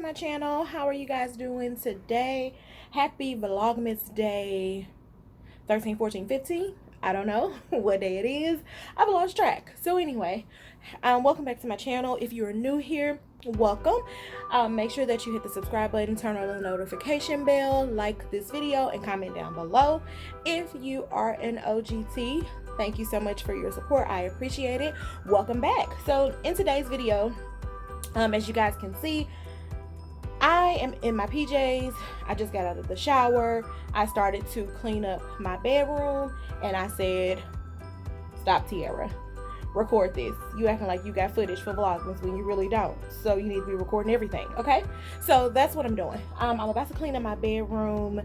my channel. How are you guys doing today? Happy Vlogmas day 13, 14, 15. I don't know what day it is. I've lost track. So anyway, welcome back to my channel. If you are new here, welcome. Make sure that you hit the subscribe button, turn on the notification bell, like this video, and comment down below. If you are an OGT, thank you so much for your support. I appreciate it. Welcome back. So in today's video, as you guys can see, I am in my PJs. I just got out of the shower. I started to clean up my bedroom and I said, stop, Tiearra. Record this. You acting like you got footage for Vlogmas when you really don't. So you need to be recording everything, okay? So that's what I'm doing. I'm about to clean up my bedroom.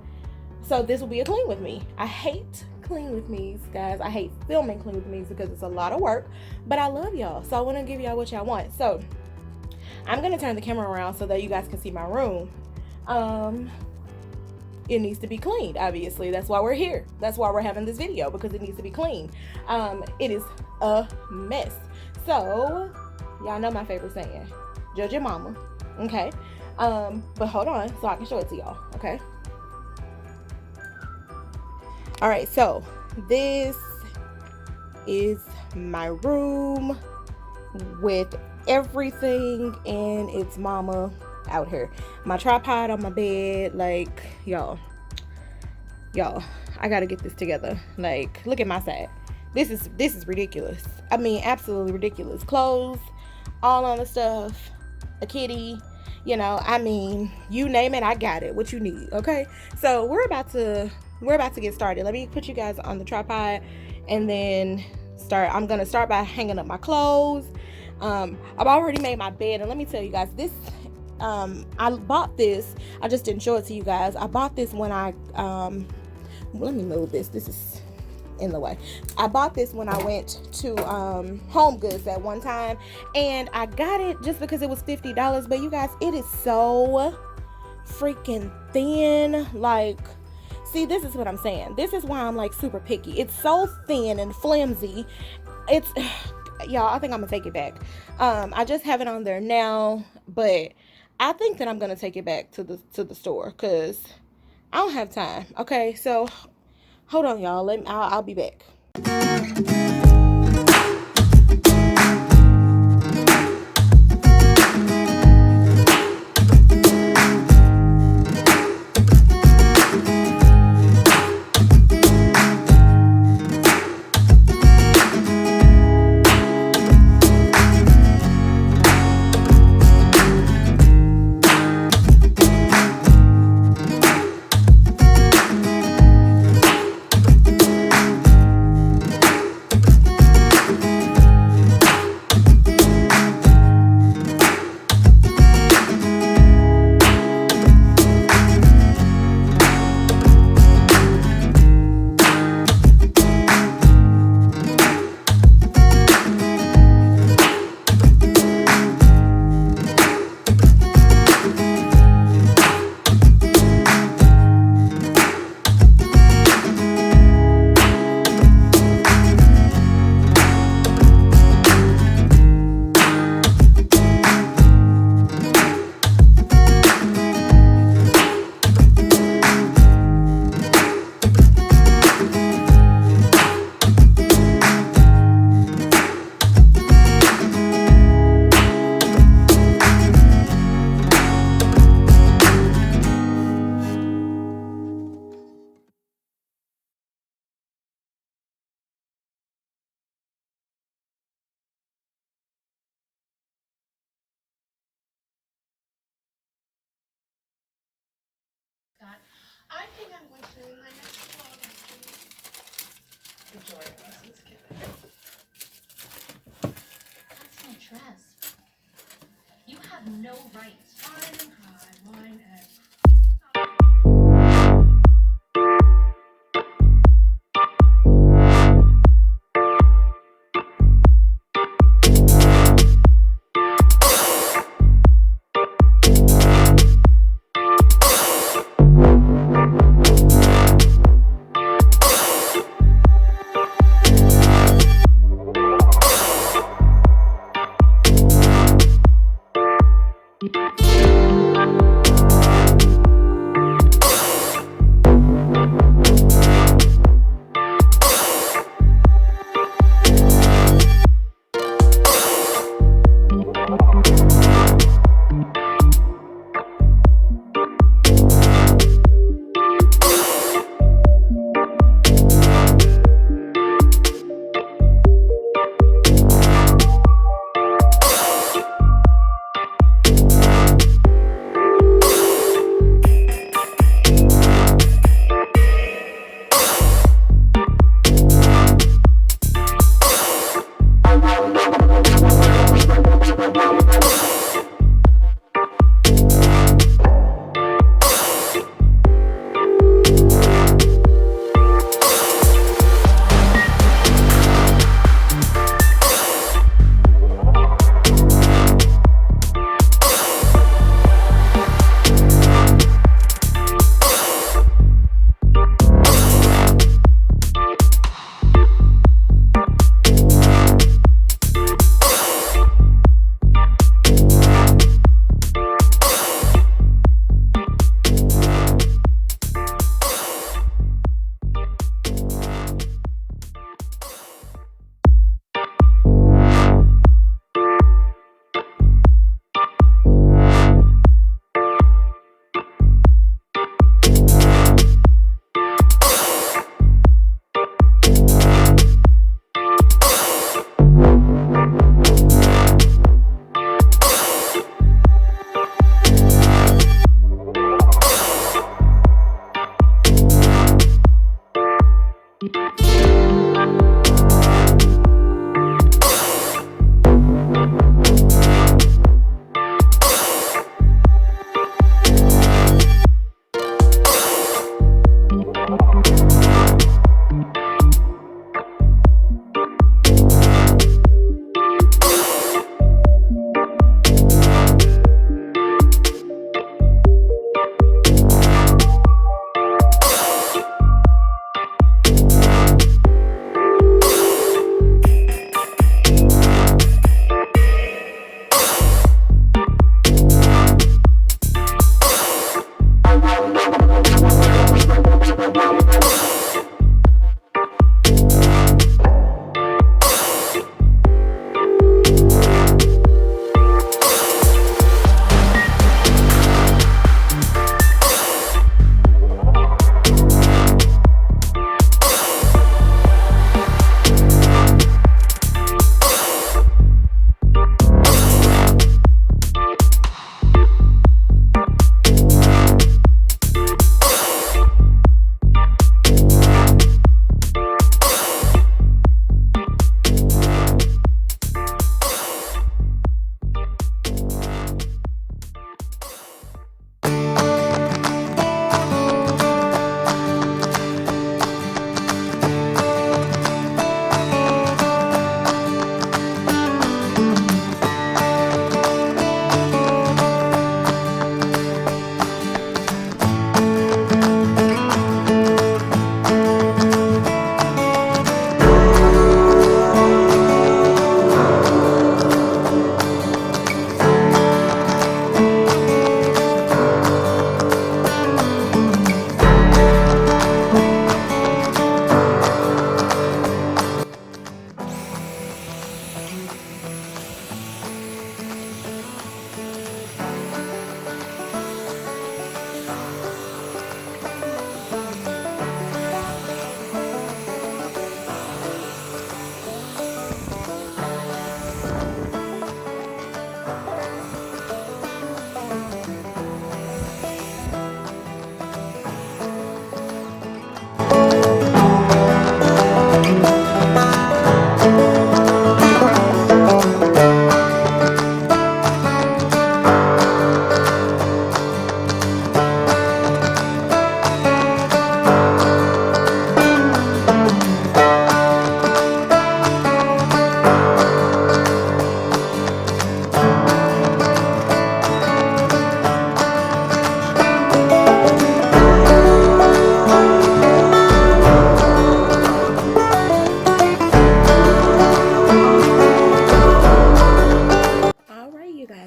So this will be a clean with me. I hate clean with me's, guys. I hate filming clean with me's because it's a lot of work, but I love y'all. So I want to give y'all what y'all want. So I'm going to turn the camera around so that you guys can see my room. It needs to be cleaned, obviously. That's why we're here. That's why we're having this video, because it needs to be cleaned. It is a mess. So, y'all know my favorite saying, judge your mama, okay? But hold on so I can show it to y'all, okay? All right, so this is my room with everything in its mama out here. My tripod on my bed, like, y'all, I gotta get this together. Like, look at my side. This is ridiculous. I mean, absolutely ridiculous. Clothes all on the stuff, a kitty, you know, I mean, you name it, I got it. What you need, okay? So we're about to get started. Let me put you guys on the tripod and then I'm gonna start by hanging up my clothes. I've already made my bed, and let me tell you guys, this I bought this. I just didn't show it to you guys. I bought this when I let me move this. This is in the way. I bought this when I went to Home Goods at one time, and I got it just because it was $50. But you guys, it is so freaking thin. Like, see, this is what I'm saying. This is why I'm like super picky. It's so thin and flimsy. It's y'all, I think I'm gonna take it back. I just have it on there now, but I think that I'm gonna take it back to the store because I don't have time. Okay, so hold on, y'all. I'll be back. I think I'm going to my next vlog actually. Enjoy it. Let's get it. That's my dress. You have no rights. Fine and high, wine and You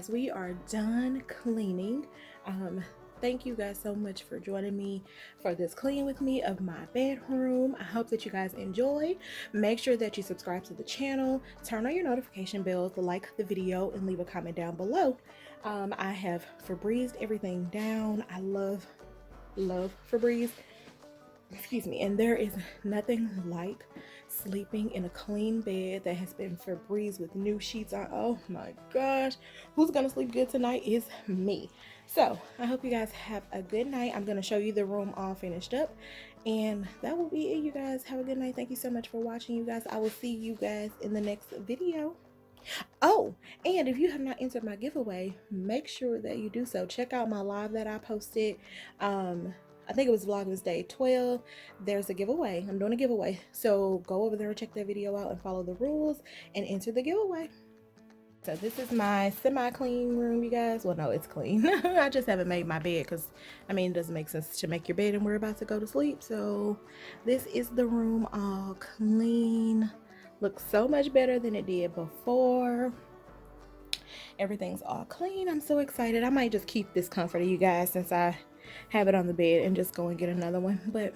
We are done cleaning. Thank you guys so much for joining me for this clean with me of my bedroom. I hope that you guys enjoy. Make sure that you subscribe to the channel, turn on your notification bells, like the video, and leave a comment down below. I have Febrezed everything down. I love Febreze. Excuse me. And there is nothing like sleeping in a clean bed that has been Febreze with new sheets on. Oh my gosh, who's gonna sleep good tonight is me. So I hope you guys have a good night. I'm gonna show you the room all finished up, and that will be it. You guys have a good night. Thank you so much for watching, you guys. I will see you guys in the next video. Oh, and if you have not entered my giveaway, make sure that you do so. Check out my live that I posted. I think it was Vlogmas Day 12. There's a giveaway. I'm doing a giveaway. So go over there and check that video out and follow the rules and enter the giveaway. So this is my semi-clean room, you guys. Well, no, it's clean. I just haven't made my bed because, I mean, it doesn't make sense to make your bed and we're about to go to sleep. So this is the room all clean. Looks so much better than it did before. Everything's all clean. I'm so excited. I might just keep this comforter, you guys, since I have it on the bed, and just go and get another one. But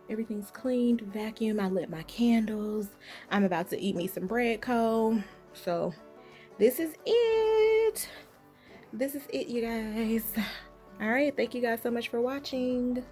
everything's cleaned, vacuum. I lit my candles. I'm about to eat me some bread cold. So this is it. This is it, you guys. All right, thank you guys so much for watching.